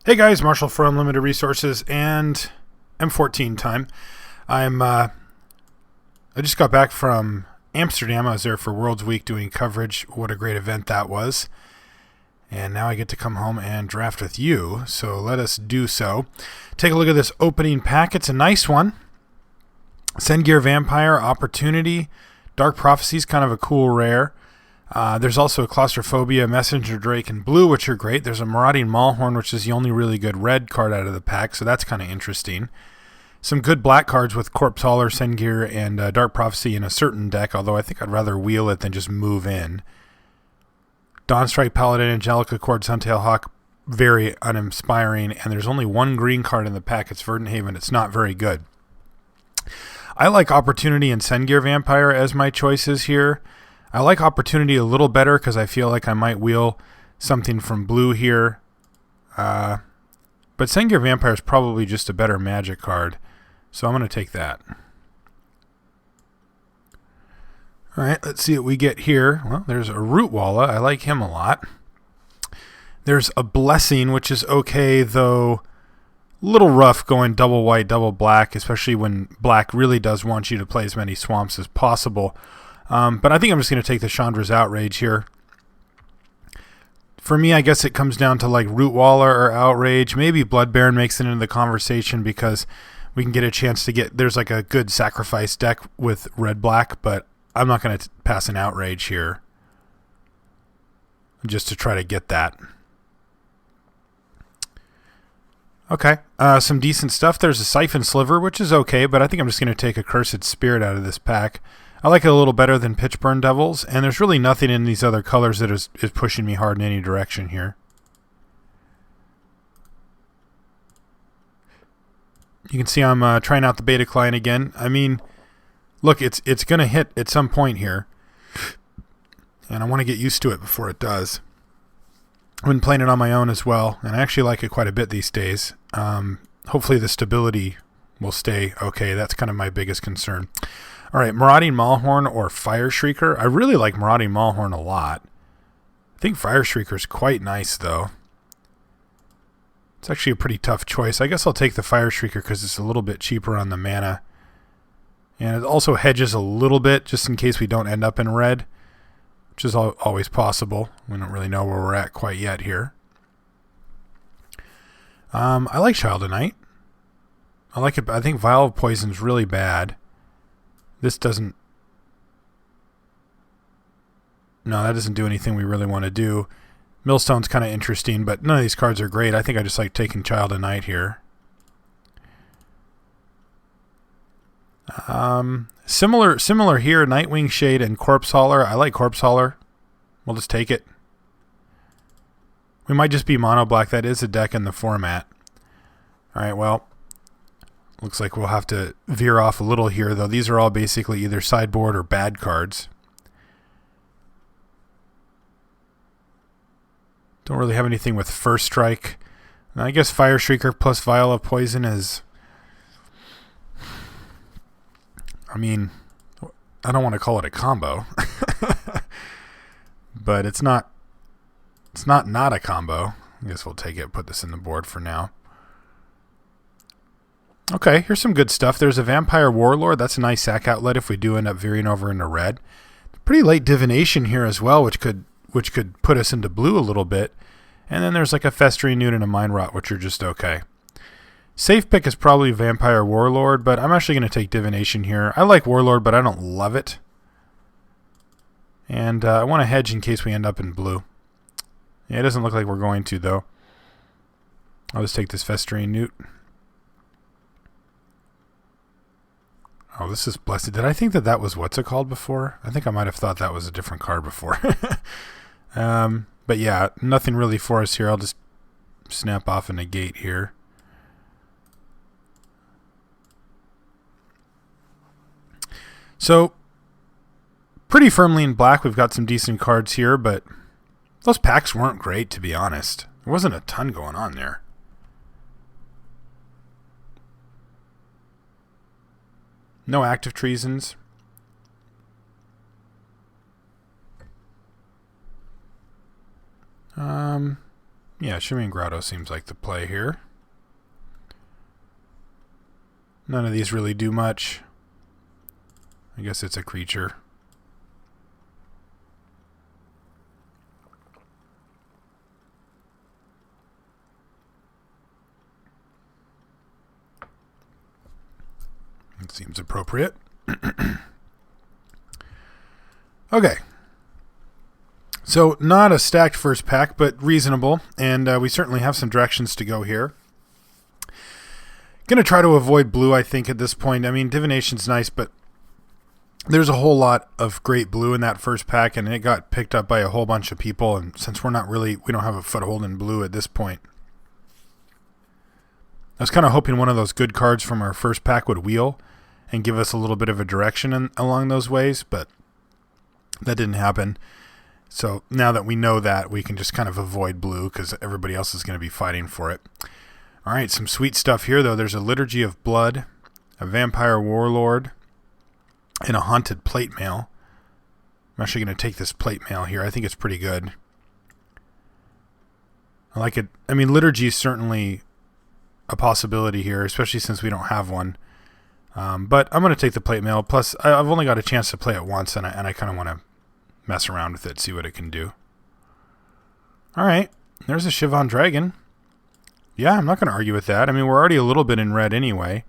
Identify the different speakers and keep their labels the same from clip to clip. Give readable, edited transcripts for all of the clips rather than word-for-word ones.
Speaker 1: Hey guys, Marshall for Unlimited Resources and M14 time. I just got back from Amsterdam. I was there for Worlds Week doing coverage. What a great event that was. And now I get to come home and draft with you. So let us do so. Take a look at this opening pack. It's a nice one. Sendgear Vampire, Opportunity, Dark Prophecies, kind of a cool rare. There's also a Claustrophobia, Messenger Drake, and Blue, which are great. There's a Marauding Maulhorn, which is the only really good red card out of the pack, so that's kind of interesting. Some good black cards with Corpse Hauler, Sendgear, and Dark Prophecy in a certain deck, although I think I'd rather wheel it than just move in. Dawnstrike Paladin, Angelica Cord, Suntail Hawk, very uninspiring, and there's only one green card in the pack. It's Verdenhaven. It's not very good. I like Opportunity and Sendgear Vampire as my choices here. I like Opportunity a little better because I feel like I might wheel something from Blue here. But Sendgear Vampire is probably just a better Magic card, so I'm going to take that. All right, let's see what we get here. Well, there's a Rootwalla. I like him a lot. There's a Blessing, which is okay, though a little rough going double white, double black, especially when black really does want you to play as many swamps as possible. But I think I'm just going to take the Chandra's Outrage here. For me, I guess it comes down to like Rootwalla or Outrage. Maybe Blood Baron makes it into the conversation because we can get a chance to get... There's like a good sacrifice deck with red-black, but I'm not going to pass an Outrage here just to try to get that. Okay, some decent stuff. There's a Siphon Sliver, which is okay, but I think I'm just going to take a Cursed Spirit out of this pack. I like it a little better than Pitchburn Devils, and there's really nothing in these other colors that is pushing me hard in any direction here. You can see I'm trying out the Beta Client again. I mean, look, it's going to hit at some point here, and I want to get used to it before it does. I've been playing it on my own as well, and I actually like it quite a bit these days. Hopefully the stability will stay okay. That's kind of my biggest concern. All right, Marauding Maulhorn or Fire Shrieker. I really like Marauding Maulhorn a lot. I think Fire Shrieker is quite nice, though. It's actually a pretty tough choice. I guess I'll take the Fire Shrieker because it's a little bit cheaper on the mana. And it also hedges a little bit just in case we don't end up in red, which is always possible. We don't really know where we're at quite yet here. I like Child of Night. I like it. I think Vial of Poison is really bad. This doesn't... No, that doesn't do anything we really want to do. Millstone's kind of interesting, but none of these cards are great. I think I just like taking Child of Night here. Similar here, Nightwing Shade and Corpse Hauler. I like Corpse Hauler. We'll just take it. We might just be mono black. That is a deck in the format. Alright, well... Looks like we'll have to veer off a little here, though. These are all basically either sideboard or bad cards. Don't really have anything with First Strike. And I guess Fire Shrieker plus Vial of Poison is... I mean, I don't want to call it a combo. But it's not a combo. I guess we'll take it, put this in the board for now. Okay, here's some good stuff. There's a Vampire Warlord. That's a nice sack outlet if we do end up veering over into red. Pretty late Divination here as well, which could put us into blue a little bit. And then there's like a Festering Newt and a Mind Rot, which are just okay. Safe pick is probably Vampire Warlord, but I'm actually going to take Divination here. I like Warlord, but I don't love it. And I want to hedge in case we end up in blue. Yeah, it doesn't look like we're going to, though. I'll just take this Festering Newt. Oh, this is Blessed. Did I think that was what's it called before? I think I might have thought that was a different card before. But yeah, nothing really for us here. I'll just snap off a negate here. So, pretty firmly in black. We've got some decent cards here, but those packs weren't great, to be honest. There wasn't a ton going on there. No active treasons. Yeah, Shimmying Grotto seems like the play here. None of these really do much. I guess it's a creature. It seems appropriate. Okay. So not a stacked first pack, but reasonable, and we certainly have some directions to go here. Going to try to avoid blue, I think, at this point. I mean, Divination's nice, but there's a whole lot of great blue in that first pack, and it got picked up by a whole bunch of people, and since we don't have a foothold in blue at this point. I was kind of hoping one of those good cards from our first pack would wheel and give us a little bit of a direction along those ways, but that didn't happen. So now that we know that, we can just kind of avoid blue because everybody else is going to be fighting for it. All right, some sweet stuff here, though. There's a Liturgy of Blood, a Vampire Warlord, and a Haunted Plate Mail. I'm actually going to take this Plate Mail here. I think it's pretty good. I like it. I mean, Liturgy is certainly a possibility here, especially since we don't have one. But I'm going to take the Plate Mail. Plus, I've only got a chance to play it once, and I kind of want to mess around with it, see what it can do. All right, there's a Shivan Dragon. Yeah, I'm not going to argue with that. I mean, we're already a little bit in red anyway.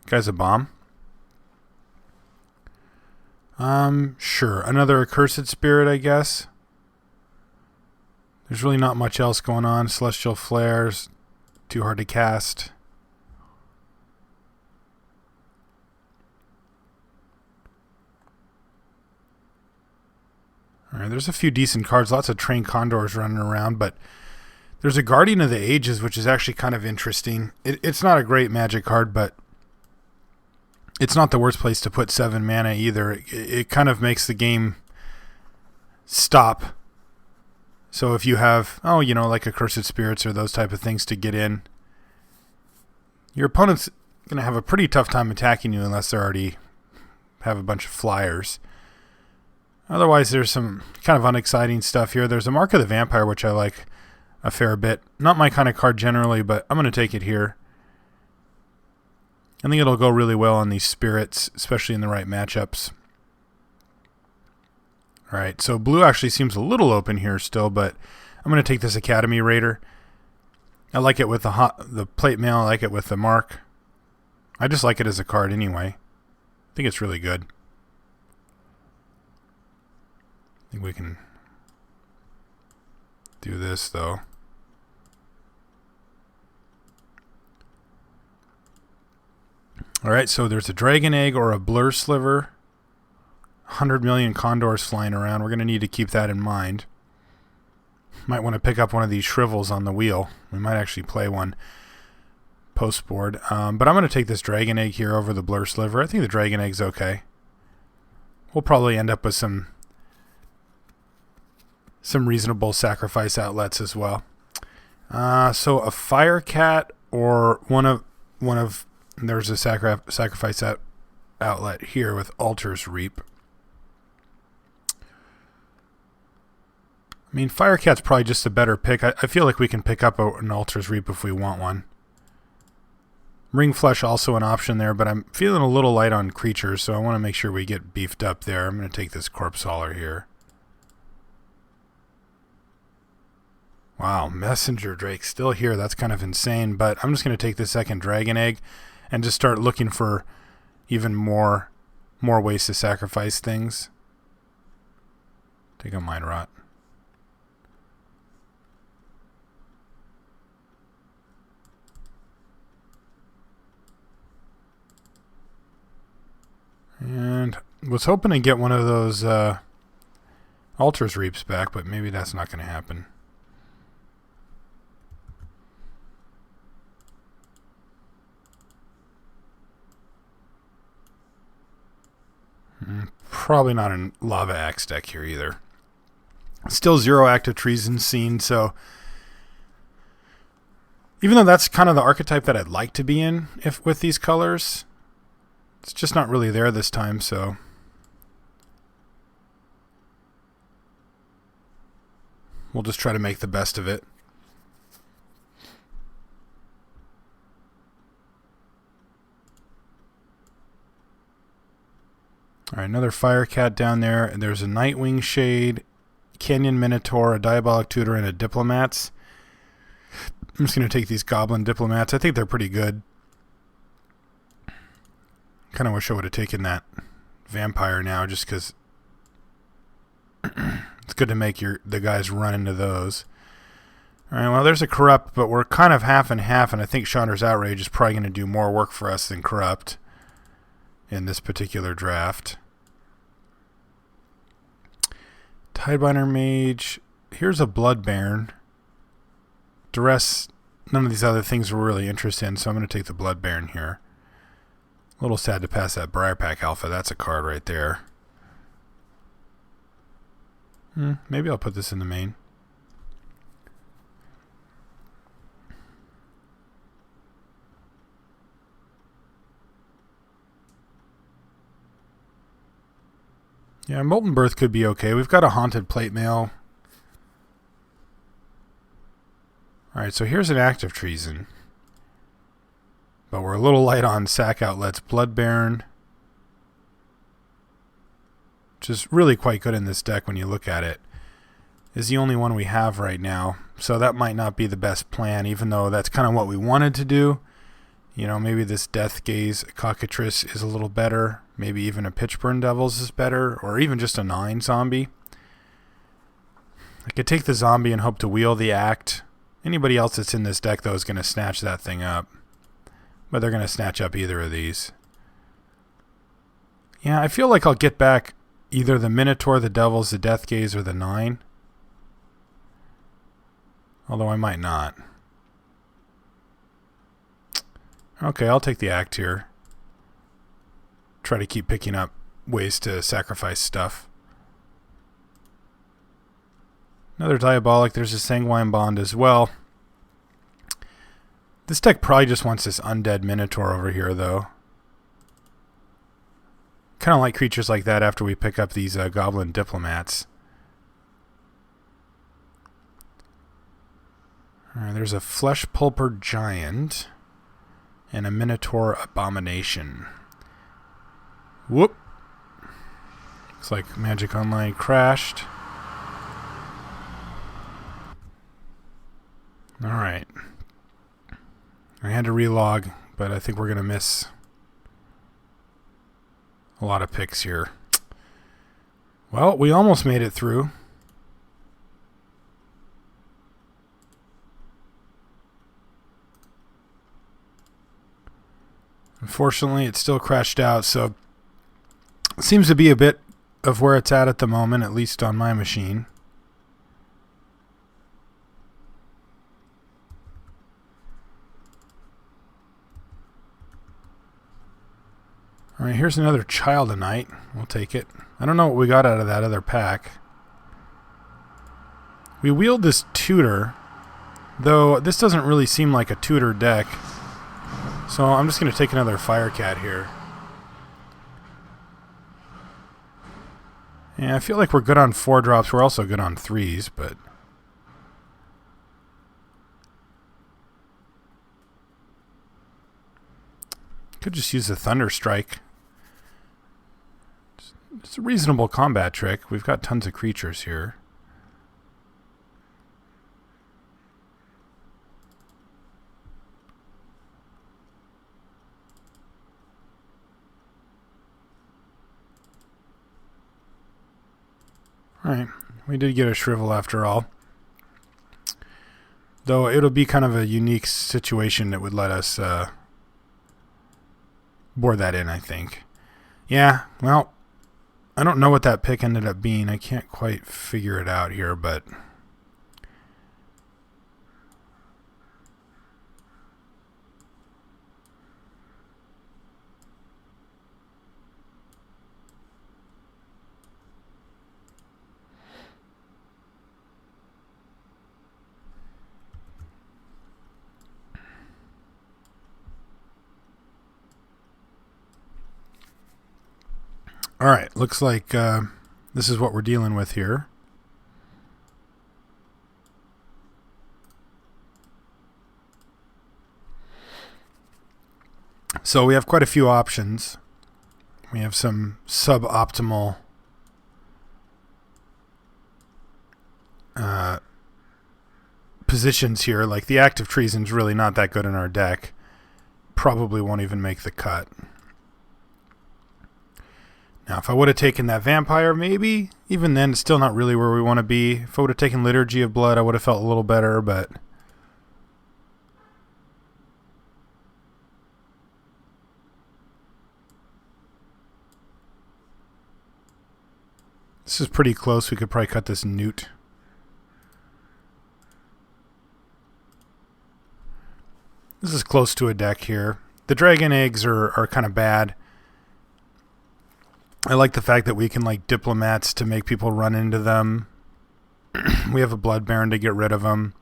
Speaker 1: Guy's a bomb. Sure. Another Accursed Spirit, I guess. There's really not much else going on. Celestial Flares, too hard to cast. All right, there's a few decent cards. Lots of Trained Condors running around, but there's a Guardian of the Ages, which is actually kind of interesting. It's not a great Magic card, but it's not the worst place to put 7 mana either. It kind of makes the game stop. So if you have, like Accursed Spirits or those type of things to get in, your opponent's going to have a pretty tough time attacking you unless they already have a bunch of flyers. Otherwise, there's some kind of unexciting stuff here. There's a Mark of the Vampire, which I like a fair bit. Not my kind of card generally, but I'm going to take it here. I think it'll go really well on these spirits, especially in the right matchups. All right, so blue actually seems a little open here still, but I'm going to take this Academy Raider. I like it with the Plate Mail. I like it with the Mark. I just like it as a card anyway. I think it's really good. I think we can do this, though. All right, so there's a Dragon Egg or a Blur Sliver. 100 million Condors flying around. We're going to need to keep that in mind. Might want to pick up one of these Shrivels on the wheel. We might actually play one post-board. But I'm going to take this Dragon Egg here over the Blur Sliver. I think the Dragon Egg's okay. We'll probably end up with some reasonable sacrifice outlets as well. So a Fire Cat or one of there's a sacrifice outlet here with Altar's Reap. I mean, Fire Cat's probably just a better pick. I feel like we can pick up an Altar's Reap if we want one. Ring Flesh also an option there, but I'm feeling a little light on creatures, so I want to make sure we get beefed up there. I'm going to take this Corpse Hauler here. Wow, Messenger Drake still here. That's kind of insane, but I'm just going to take the second Dragon Egg and just start looking for even more ways to sacrifice things. Take a Mind Rot. And was hoping to get one of those Altar's Reaps back, but maybe that's not going to happen. Probably not a Lava Axe deck here either. Still 0 active treason seen, so even though that's kind of the archetype that I'd like to be in with these colors, it's just not really there this time, so we'll just try to make the best of it. Alright, another Firecat down there, and there's a Nightwing Shade, Canyon Minotaur, a Diabolic Tutor, and a Diplomats. I'm just going to take these Goblin Diplomats. I think they're pretty good. Kind of wish I would have taken that Vampire now, just because it's good to make the guys run into those. Alright, well, there's a Corrupt, but we're kind of half and half, and I think Chandra's Outrage is probably going to do more work for us than Corrupt in this particular draft. Tidebinder Mage. Here's a Blood Baron. Duress, none of these other things we're really interested in, so I'm going to take the Blood Baron here. A little sad to pass that Briarpack Alpha. That's a card right there. Maybe I'll put this in the main. Yeah, Molten Birth could be okay. We've got a Haunted Plate Mail. Alright, so here's an Active Treason. But we're a little light on Sack Outlets. Blood Baron, which is really quite good in this deck when you look at it, is the only one we have right now. So that might not be the best plan, even though that's kind of what we wanted to do. You know, maybe this Death Gaze Cockatrice is a little better. Maybe even a Pitchburn Devils is better. Or even just a 9 zombie. I could take the zombie and hope to wheel the Act. Anybody else that's in this deck, though, is going to snatch that thing up. But they're going to snatch up either of these. Yeah, I feel like I'll get back either the Minotaur, the Devils, the Death Gaze, or the 9. Although I might not. Okay, I'll take the Act here. Try to keep picking up ways to sacrifice stuff. Another Diabolic. There's a Sanguine Bond as well. This deck probably just wants this Undead Minotaur over here, though. Kind of like creatures like that after we pick up these Goblin Diplomats. Alright, there's a Flesh Pulper Giant and a Minotaur Abomination. Whoop! Looks like Magic Online crashed. Alright. I had to relog, but I think we're going to miss a lot of picks here. Well, we almost made it through. Unfortunately, it still crashed out, so it seems to be a bit of where it's at the moment, at least on my machine. Alright, here's another Child of Night. We'll take it. I don't know what we got out of that other pack. We wheeled this Tutor, though this doesn't really seem like a Tutor deck. So I'm just going to take another Firecat here. Yeah, I feel like we're good on 4 drops. We're also good on 3s, but... could just use a Thunder Strike. It's a reasonable combat trick. We've got tons of creatures here. Alright, we did get a Shrivel after all. Though it'll be kind of a unique situation that would let us board that in, I think. Yeah, well, I don't know what that pick ended up being. I can't quite figure it out here, but... Alright, looks like this is what we're dealing with here. So we have quite a few options. We have some suboptimal positions here. Like the Act of Treason's really not that good in our deck. Probably won't even make the cut. Now, if I would have taken that Vampire, maybe. Even then, it's still not really where we want to be. If I would have taken Liturgy of Blood, I would have felt a little better, but... this is pretty close. We could probably cut this Newt. This is close to a deck here. The Dragon Eggs are kind of bad. I like the fact that we can like Diplomats to make people run into them. We have a Blood Baron to get rid of them.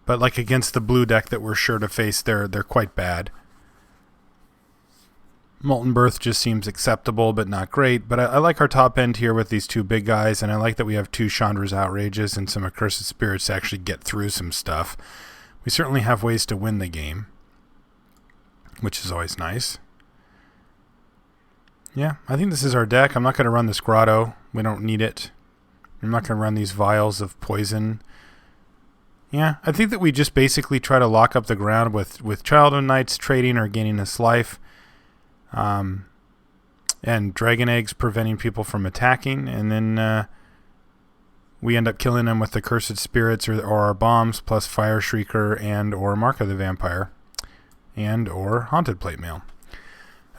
Speaker 1: But like against the blue deck that we're sure to face, they're quite bad. Molten Birth just seems acceptable, but not great. But I like our top end here with these two big guys, and I like that we have two Chandra's Outrages and some Accursed Spirits to actually get through some stuff. We certainly have ways to win the game, which is always nice. Yeah, I think this is our deck. I'm not going to run this Grotto. We don't need it. I'm not going to run these Vials of Poison. Yeah, I think that we just basically try to lock up the ground with Childhood Knights trading or gaining this life. And Dragon Eggs preventing people from attacking. And then we end up killing them with the Cursed Spirits or our bombs plus Fire Shrieker and or Mark of the Vampire and or Haunted Plate Mail.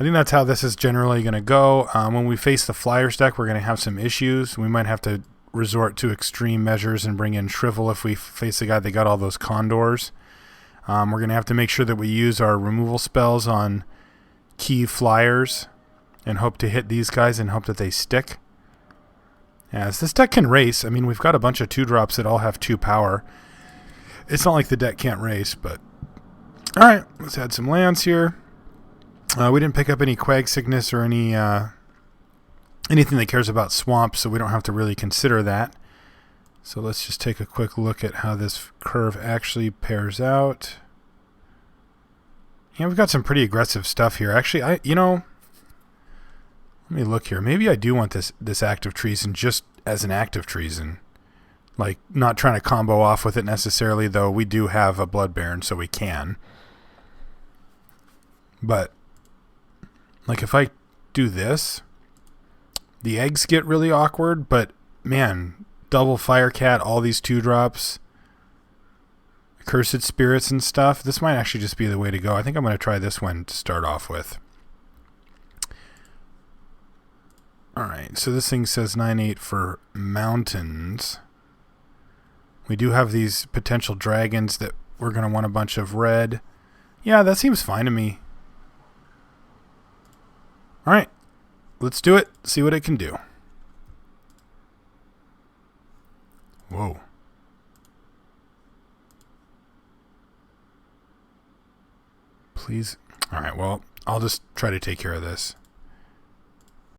Speaker 1: I think that's how this is generally going to go. When we face the Flyers deck, we're going to have some issues. We might have to resort to extreme measures and bring in Shrivel if we face a guy that got all those Condors. We're going to have to make sure that we use our removal spells on key Flyers and hope to hit these guys and hope that they stick. As this deck can race. I mean, we've got a bunch of 2-drops that all have 2 power. It's not like the deck can't race, but... alright, let's add some lands here. We didn't pick up any Quag Sickness or any anything that cares about swamps, so we don't have to really consider that. So let's just take a quick look at how this curve actually pairs out. Yeah, we've got some pretty aggressive stuff here. Actually, let me look here. Maybe I do want this Act of Treason just as an Act of Treason. Like, not trying to combo off with it necessarily, though we do have a Blood Baron, so we can. But, like, if I do this, the eggs get really awkward, but, man, double Firecat, all these 2-drops, Cursed Spirits and stuff, this might actually just be the way to go. I think I'm going to try this one to start off with. Alright, so this thing says 9/8 for mountains. We do have these potential dragons that we're going to want a bunch of red. Yeah, that seems fine to me. Alright, let's do it. See what it can do. Whoa. Please. Alright, well, I'll just try to take care of this.